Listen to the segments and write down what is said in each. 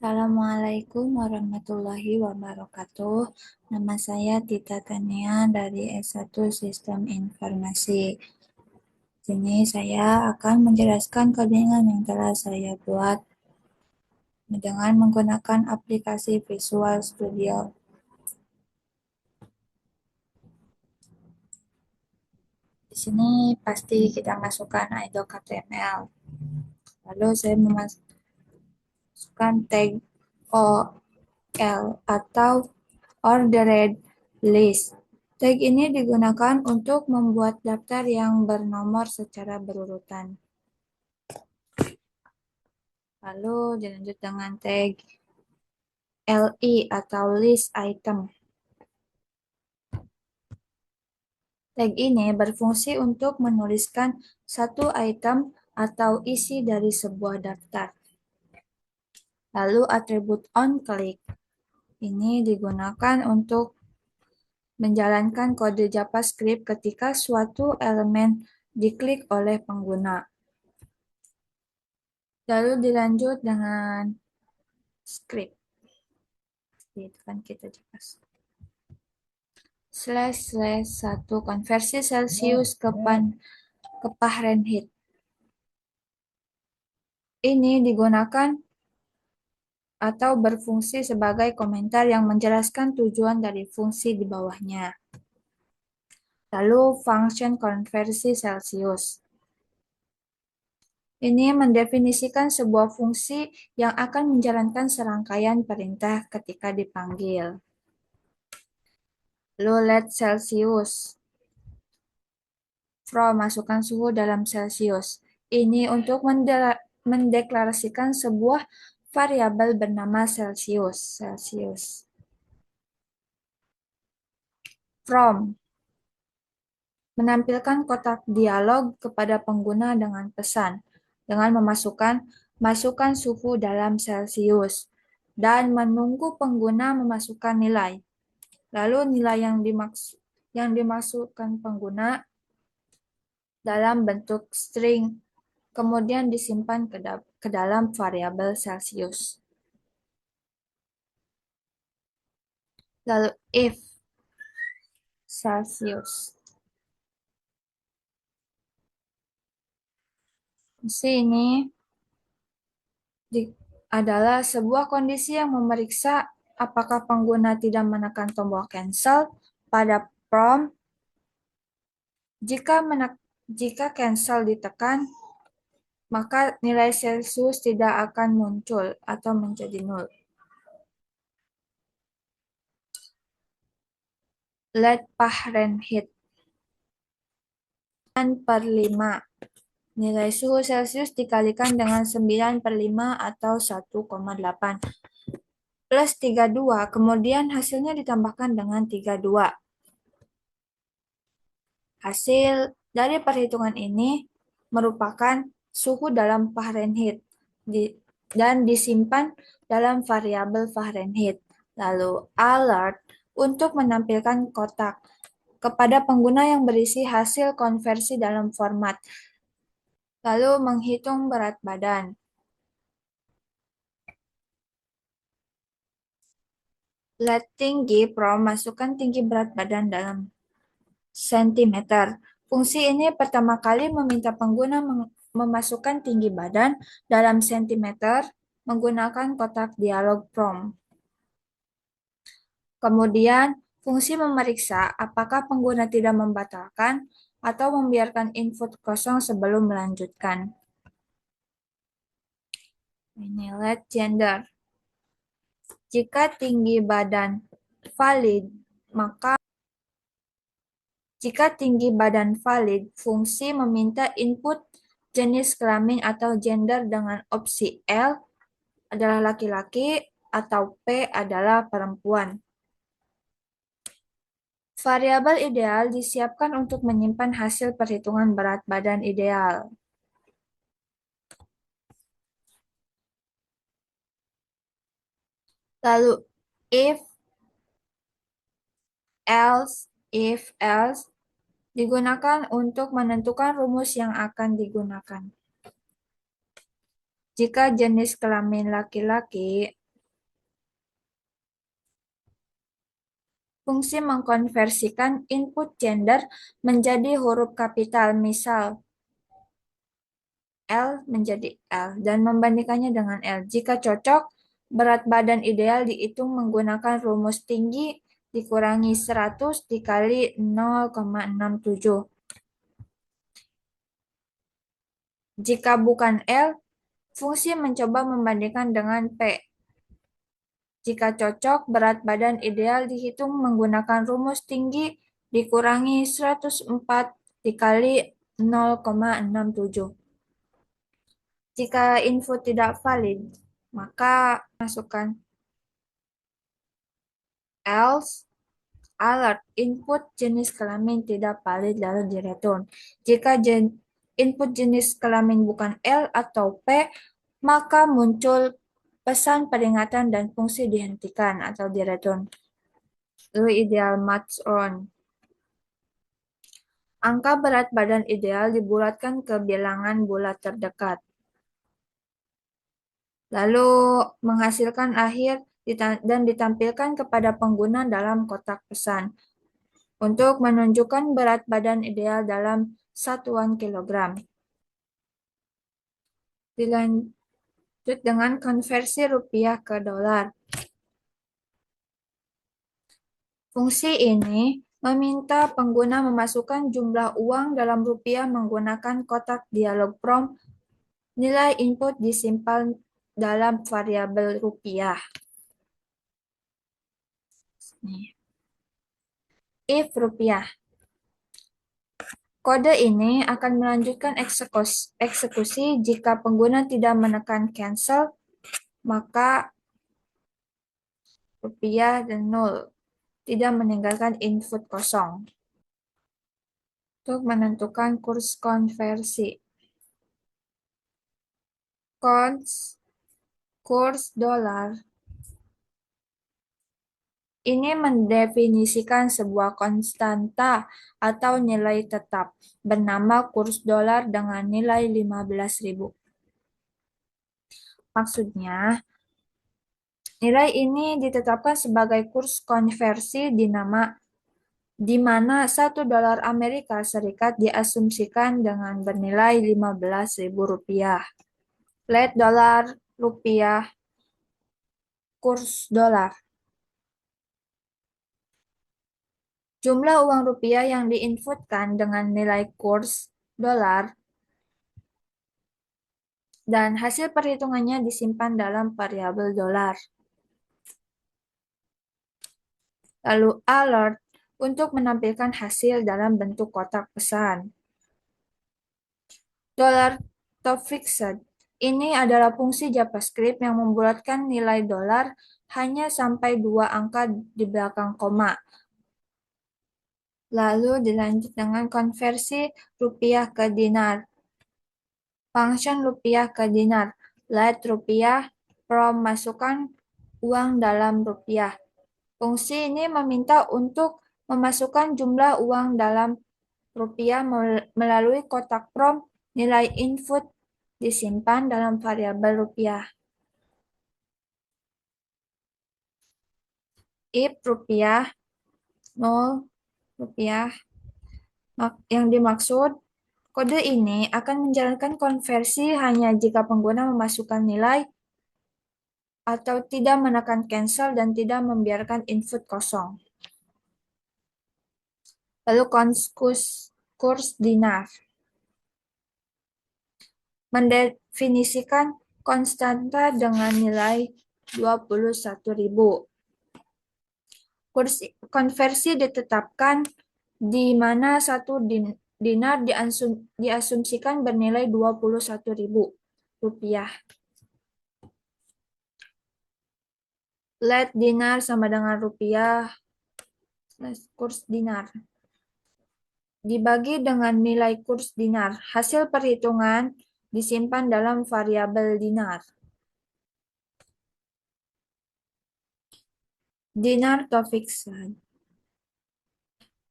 Assalamualaikum warahmatullahi wabarakatuh. Nama saya Tita Tania dari S1 Sistem Informasi. Sini saya akan menjelaskan codingan yang telah saya buat dengan menggunakan aplikasi Visual Studio. Di sini pasti kita masukkan idle.html. Lalu saya memasukkan tag OL atau ordered list. Tag ini digunakan untuk membuat daftar yang bernomor secara berurutan. Lalu dilanjut dengan tag LI atau list item. Tag ini berfungsi untuk menuliskan satu item atau isi dari sebuah daftar. Lalu atribut onClick ini digunakan untuk menjalankan kode JavaScript ketika suatu elemen diklik oleh pengguna. Lalu dilanjut dengan script. Itu kan kita jelas. //1 konversi Celsius ke Fahrenheit. Ini digunakan atau berfungsi sebagai komentar yang menjelaskan tujuan dari fungsi di bawahnya. Lalu function konversi Celsius. Ini mendefinisikan sebuah fungsi yang akan menjalankan serangkaian perintah ketika dipanggil. Lalu let Celsius. From masukkan suhu dalam Celsius. Ini untuk mendeklarasikan sebuah variabel bernama Celsius. From menampilkan kotak dialog kepada pengguna dengan pesan dengan masukkan suhu dalam Celsius dan menunggu pengguna memasukkan nilai. Lalu nilai yang dimasukkan pengguna dalam bentuk string kemudian disimpan ke dalam variabel Celsius. Lalu if Celsius. Ini adalah sebuah kondisi yang memeriksa apakah pengguna tidak menekan tombol cancel pada prompt. Jika cancel ditekan, maka nilai Celsius tidak akan muncul atau menjadi nol. Let Fahrenheit 9/5. Nilai suhu Celsius dikalikan dengan 9/5 atau 1,8 plus 32, kemudian hasilnya ditambahkan dengan 32. Hasil dari perhitungan ini merupakan suhu dalam Fahrenheit dan disimpan dalam variabel Fahrenheit. Lalu alert untuk menampilkan kotak kepada pengguna yang berisi hasil konversi dalam format. Lalu menghitung berat badan. Let tinggi from masukkan tinggi berat badan dalam sentimeter. Fungsi ini pertama kali meminta pengguna memasukkan tinggi badan dalam sentimeter menggunakan kotak dialog prompt. Kemudian, fungsi memeriksa apakah pengguna tidak membatalkan atau membiarkan input kosong sebelum melanjutkan. Ini let gender. Jika tinggi badan valid, fungsi meminta input jenis kelamin atau gender dengan opsi L adalah laki-laki atau P adalah perempuan. Variabel ideal disiapkan untuk menyimpan hasil perhitungan berat badan ideal. Lalu if else digunakan untuk menentukan rumus yang akan digunakan. Jika jenis kelamin laki-laki, Fungsi mengkonversikan input gender menjadi huruf kapital, misal L menjadi L, dan membandingkannya dengan L. Jika cocok, berat badan ideal dihitung menggunakan rumus tinggi dikurangi 100 dikali 0,67. Jika bukan L, fungsi mencoba membandingkan dengan P. Jika cocok, berat badan ideal dihitung menggunakan rumus tinggi dikurangi 104 dikali 0,67. Jika info tidak valid, maka masukkan else alert input jenis kelamin tidak valid lalu direturn. Jika input jenis kelamin bukan L atau P, maka muncul pesan peringatan dan fungsi dihentikan atau direturn. Lalu ideal match on. Angka berat badan ideal dibulatkan ke bilangan bulat terdekat. Lalu menghasilkan akhir dan ditampilkan kepada pengguna dalam kotak pesan untuk menunjukkan berat badan ideal dalam satuan kilogram. Dilanjut dengan konversi rupiah ke dolar. Fungsi ini meminta pengguna memasukkan jumlah uang dalam rupiah menggunakan kotak dialog prompt. Nilai input disimpan dalam variabel rupiah. If rupiah. Kode ini akan melanjutkan eksekusi jika pengguna tidak menekan cancel, maka rupiah dan nol, tidak meninggalkan input kosong. Untuk menentukan kurs konversi. Kurs dolar ini mendefinisikan sebuah konstanta atau nilai tetap bernama kurs dolar dengan nilai 15.000. Maksudnya, nilai ini ditetapkan sebagai kurs konversi di mana 1 dolar Amerika Serikat diasumsikan dengan bernilai 15.000 rupiah. Let dolar rupiah kurs dolar. Jumlah uang rupiah yang diinputkan dengan nilai kurs dolar dan hasil perhitungannya disimpan dalam variabel dolar. Lalu alert untuk menampilkan hasil dalam bentuk kotak pesan. Dollar to fixed. Ini adalah fungsi JavaScript yang membulatkan nilai dolar hanya sampai 2 angka di belakang koma. Lalu dilanjut dengan konversi rupiah ke dinar. Function rupiah ke dinar. Let rupiah from masukkan uang dalam rupiah. Fungsi ini meminta untuk memasukkan jumlah uang dalam rupiah melalui kotak prompt. Nilai input disimpan dalam variabel rupiah. If rupiah 0 rupiah, yang dimaksud kode ini akan menjalankan konversi hanya jika pengguna memasukkan nilai atau tidak menekan cancel dan tidak membiarkan input kosong. Lalu kurs dinar. Mendefinisikan konstanta dengan nilai 21.000. Kurs konversi ditetapkan di mana 1 dinar diasumsikan bernilai 21.000 rupiah. Let dinar sama dengan rupiah kurs dinar. Dibagi dengan nilai kurs dinar. Hasil perhitungan disimpan dalam variabel dinar. Dinar to fixed.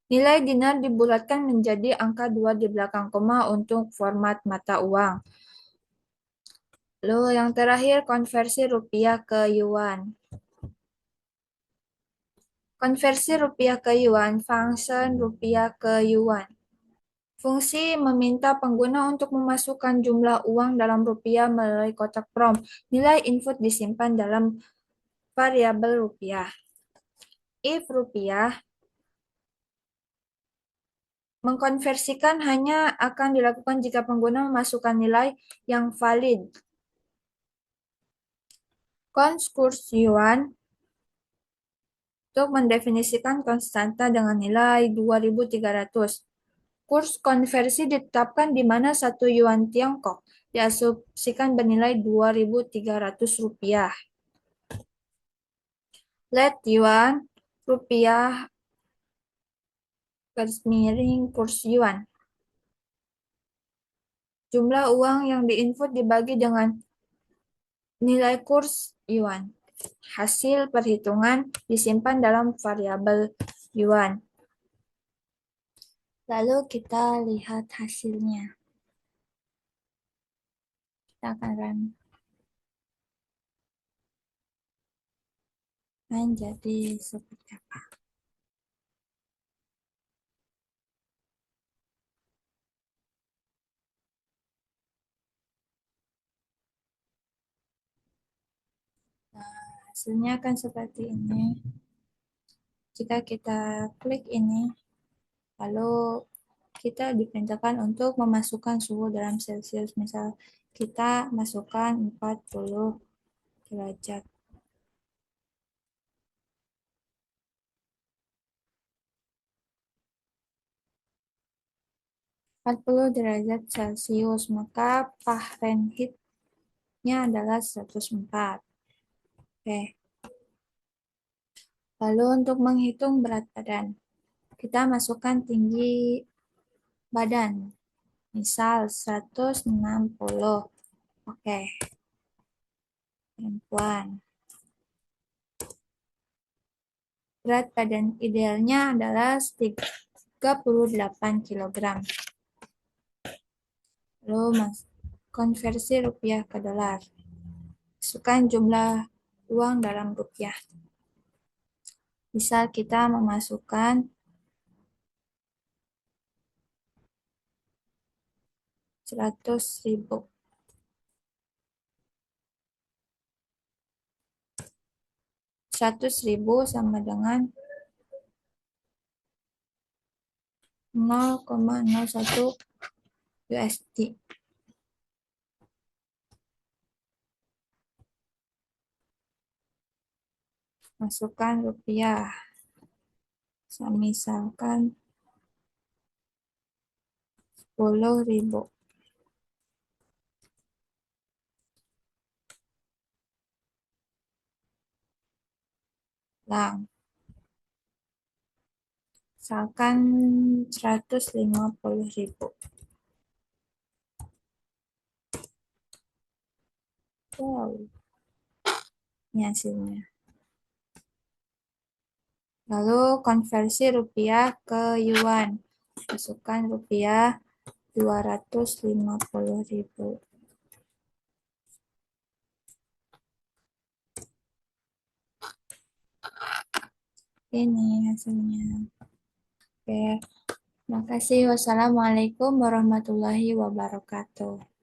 Nilai dinar dibulatkan menjadi angka 2 di belakang koma untuk format mata uang. Lalu yang terakhir konversi rupiah ke yuan. Konversi rupiah ke yuan, function rupiah ke yuan. Fungsi meminta pengguna untuk memasukkan jumlah uang dalam rupiah melalui kotak prompt. Nilai input disimpan dalam variabel rupiah. If rupiah mengkonversikan hanya akan dilakukan jika pengguna memasukkan nilai yang valid. Cons kurs yuan untuk mendefinisikan konstanta dengan nilai 2.300. Kurs konversi ditetapkan di mana 1 yuan Tiongkok diasumsikan bernilai 2.300 rupiah. Let yuan rupiah garis miring kurs yuan. Jumlah uang yang diinput dibagi dengan nilai kurs yuan. Hasil perhitungan disimpan dalam variabel yuan. Lalu kita lihat hasilnya. Kita akan run. Dan jadi seperti apa? Hasilnya akan seperti ini. Jika kita klik ini, lalu kita diperintahkan untuk memasukkan suhu dalam Celcius. Misal kita masukkan 40 derajat. 40 derajat Celcius, maka Fahrenheit-nya adalah 104. Oke. Lalu untuk menghitung berat badan, kita masukkan tinggi badan. Misal 160. Oke. Perempuan. Berat badan idealnya adalah 38 kg. Lalu konversi rupiah ke dolar. Masukkan jumlah uang dalam rupiah. Misal kita memasukkan 100.000. 100.000 sama dengan 0,01 USD. Masukkan rupiah. Misalkan 10.000. Lang. Misalkan 150.000. Wow. Ini hasilnya. Lalu konversi rupiah ke yuan. Masukkan rupiah 250.000. Ini hasilnya. Oke. Terima kasih. Wassalamualaikum warahmatullahi wabarakatuh.